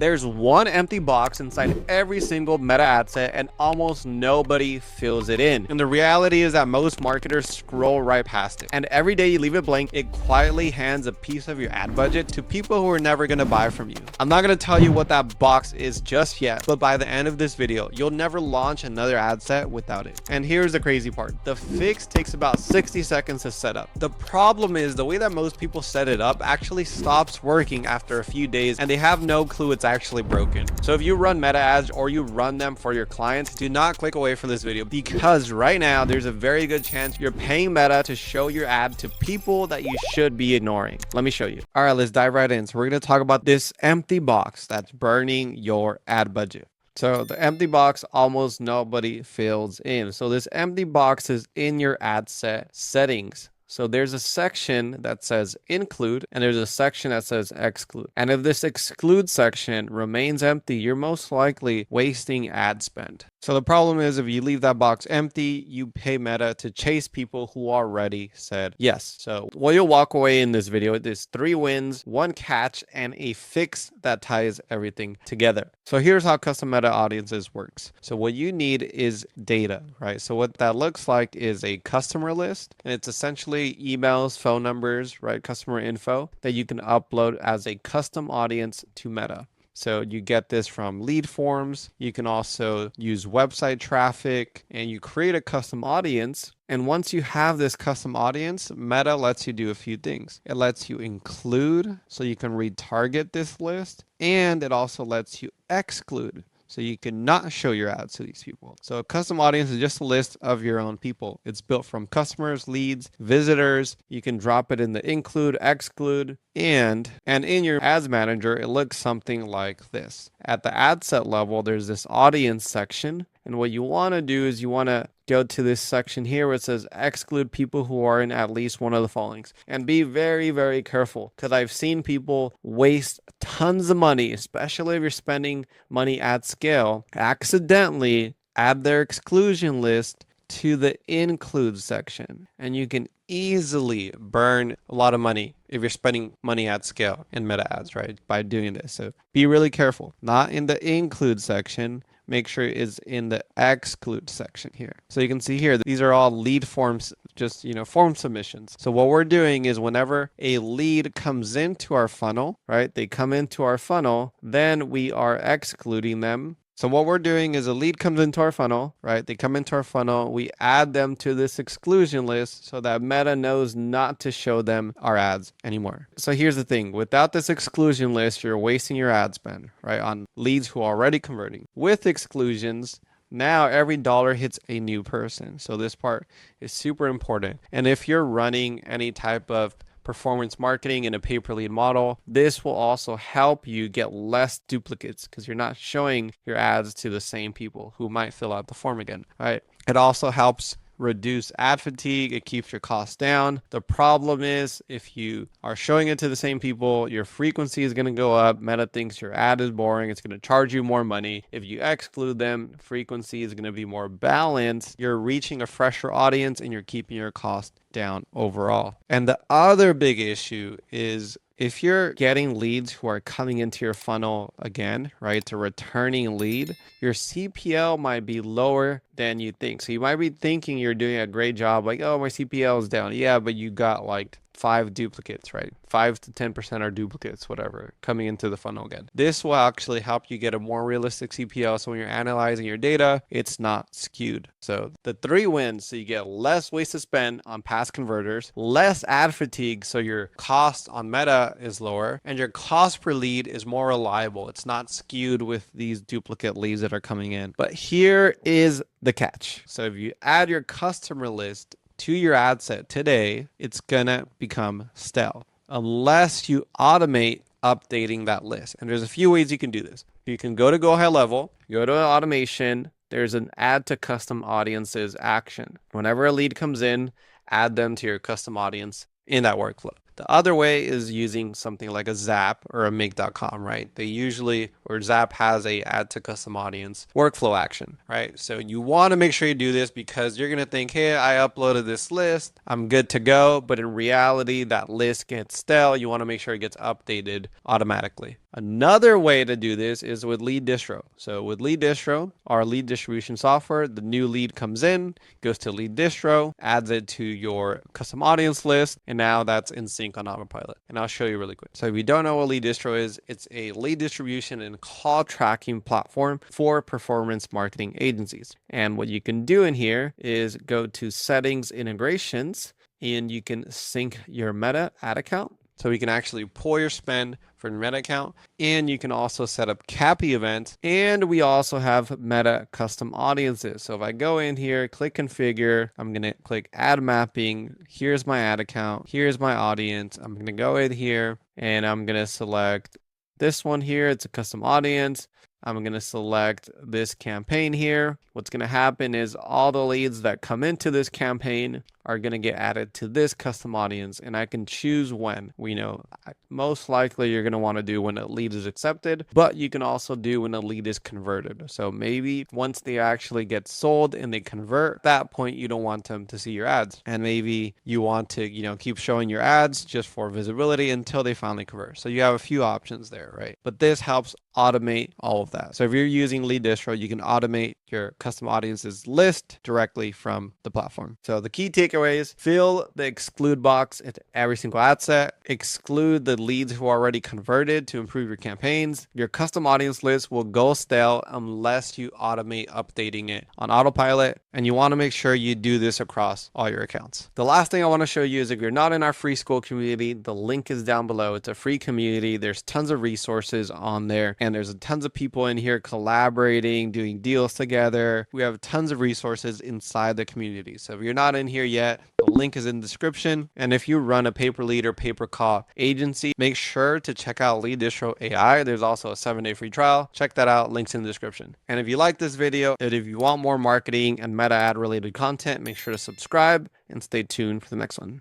There's one empty box inside every single meta ad set and almost nobody fills it in. And the reality is that most marketers scroll right past it. And every day you leave it blank, it quietly hands a piece of your ad budget to people who are never gonna buy from you. I'm not gonna tell you what that box is just yet, but by the end of this video, you'll never launch another ad set without it. And here's the crazy part. The fix takes about 60 seconds to set up. The problem is the way that most people set it up actually stops working after a few days and they have no clue it's actually broken. So if you run meta ads or you run them for your clients, do not click away from this video because right now there's a very good chance you're paying Meta to show your ad to people that you should be ignoring. Let me show you. All right, let's dive right in. So we're going to talk about this empty box that's burning your ad budget. So the empty box, almost nobody fills in. So this empty box is in your ad set settings. So there's a section that says include and there's a section that says exclude. And if this exclude section remains empty, you're most likely wasting ad spend. So the problem is if you leave that box empty, you pay Meta to chase people who already said yes. So what you'll walk away in this video is 3 wins, 1 catch, and a fix that ties everything together. So here's how custom Meta audiences works. So what you need is data, right? So what that looks like is a customer list, and it's essentially emails, phone numbers, right? Customer info that you can upload as a custom audience to Meta. So you get this from lead forms. You can also use website traffic and you create a custom audience. And once you have this custom audience, Meta lets you do a few things. It lets you include so you can retarget this list. And it also lets you exclude so you can not show your ads to these people. So a custom audience is just a list of your own people. It's built from customers, leads, visitors. You can drop it in the include, exclude, and in your ads manager, it looks something like this. At the ad set level, there's this audience section. And what you want to do is you want to go to this section here where it says exclude people who are in at least one of the followings. And be very, very careful because I've seen people waste tons of money, especially if you're spending money at scale, accidentally add their exclusion list to the include section. And you can easily burn a lot of money if you're spending money at scale in meta ads, right? By doing this. So be really careful. Not in the include section. Make sure it is in the exclude section here. So you can see here, these are all lead forms, just, form submissions. So what we're doing is whenever a lead comes into our funnel, right? They come into our funnel, then we are excluding them. So what we're doing is a lead comes into our funnel, right? They come into our funnel. We add them to this exclusion list so that Meta knows not to show them our ads anymore. So here's the thing. Without this exclusion list, you're wasting your ad spend, right? On leads who are already converting. With exclusions, now every dollar hits a new person. So this part is super important. And if you're running any type of performance marketing in a pay-per-lead model, this will also help you get less duplicates because you're not showing your ads to the same people who might fill out the form again, right? It also helps reduce ad fatigue. It keeps your costs down. The problem is if you are showing it to the same people, your frequency is going to go up. Meta thinks your ad is boring. It's going to charge you more money. If you exclude them, frequency is going to be more balanced. You're reaching a fresher audience and you're keeping your cost down overall. And the other big issue is if you're getting leads who are coming into your funnel again, right, it's a returning lead, your CPL might be lower than you think. So you might be thinking you're doing a great job, like, oh, my CPL is down. Yeah, but you got like 5 duplicates, right? 5 to 10% are duplicates, whatever, coming into the funnel again. This will actually help you get a more realistic CPL. So when you're analyzing your data, it's not skewed. So the 3 wins, so you get less wasted spend on past converters, less ad fatigue, so your cost on Meta is lower, and your cost per lead is more reliable. It's not skewed with these duplicate leads that are coming in. But here is the catch. So if you add your customer list to your ad set today, it's gonna become stale unless you automate updating that list. And there's a few ways you can do this. You can go to GoHighLevel, go to automation. There's an add to custom audiences action. Whenever a lead comes in, add them to your custom audience in that workflow. The other way is using something like a Zap or a make.com, right? They usually, or Zap has a add to custom audience workflow action, right? So you want to make sure you do this because you're going to think, hey, I uploaded this list, I'm good to go. But in reality, that list gets stale. You want to make sure it gets updated automatically. Another way to do this is with Lead Distro. So with Lead Distro, our lead distribution software, the new lead comes in, goes to Lead Distro, adds it to your custom audience list, and now that's in sync on autopilot. And I'll show you really quick. So if you don't know what Lead Distro is, it's a lead distribution and call tracking platform for performance marketing agencies. And what you can do in here is go to settings integrations, and you can sync your Meta ad account. So we can actually pull your spend for your Meta account, and you can also set up CAPI events, and we also have Meta custom audiences. So if I go in here, click configure, I'm going to click add mapping. Here's my ad account. Here's my audience. I'm going to go in here and I'm going to select this one here. It's a custom audience. I'm going to select this campaign here. What's going to happen is all the leads that come into this campaign are going to get added to this custom audience, and I can choose when. We know most likely you're going to want to do when a lead is accepted, but you can also do when a lead is converted. So maybe once they actually get sold and they convert, at that point you don't want them to see your ads, and maybe you want to, keep showing your ads just for visibility until they finally convert. So you have a few options there, right? But this helps automate all of that. So if you're using Lead Distro, you can automate your custom audiences list directly from the platform. So the key takeaways: fill the exclude box into every single ad set, exclude the leads who are already converted to improve your campaigns. Your custom audience list will go stale unless you automate updating it on autopilot, and you want to make sure you do this across all your accounts. The last thing I want to show you is, if you're not in our free school community, the link is down below. It's a free community. There's tons of resources on there, and there's tons of people in here collaborating, doing deals together. We have tons of resources inside the community. So if you're not in here yet, the link is in the description. And if you run a pay-per-lead or pay-per-call agency, make sure to check out Lead Distro AI. There's also a 7-day free trial. Check that out. Links in the description. And if you like this video, and if you want more marketing and meta ad related content, make sure to subscribe and stay tuned for the next one.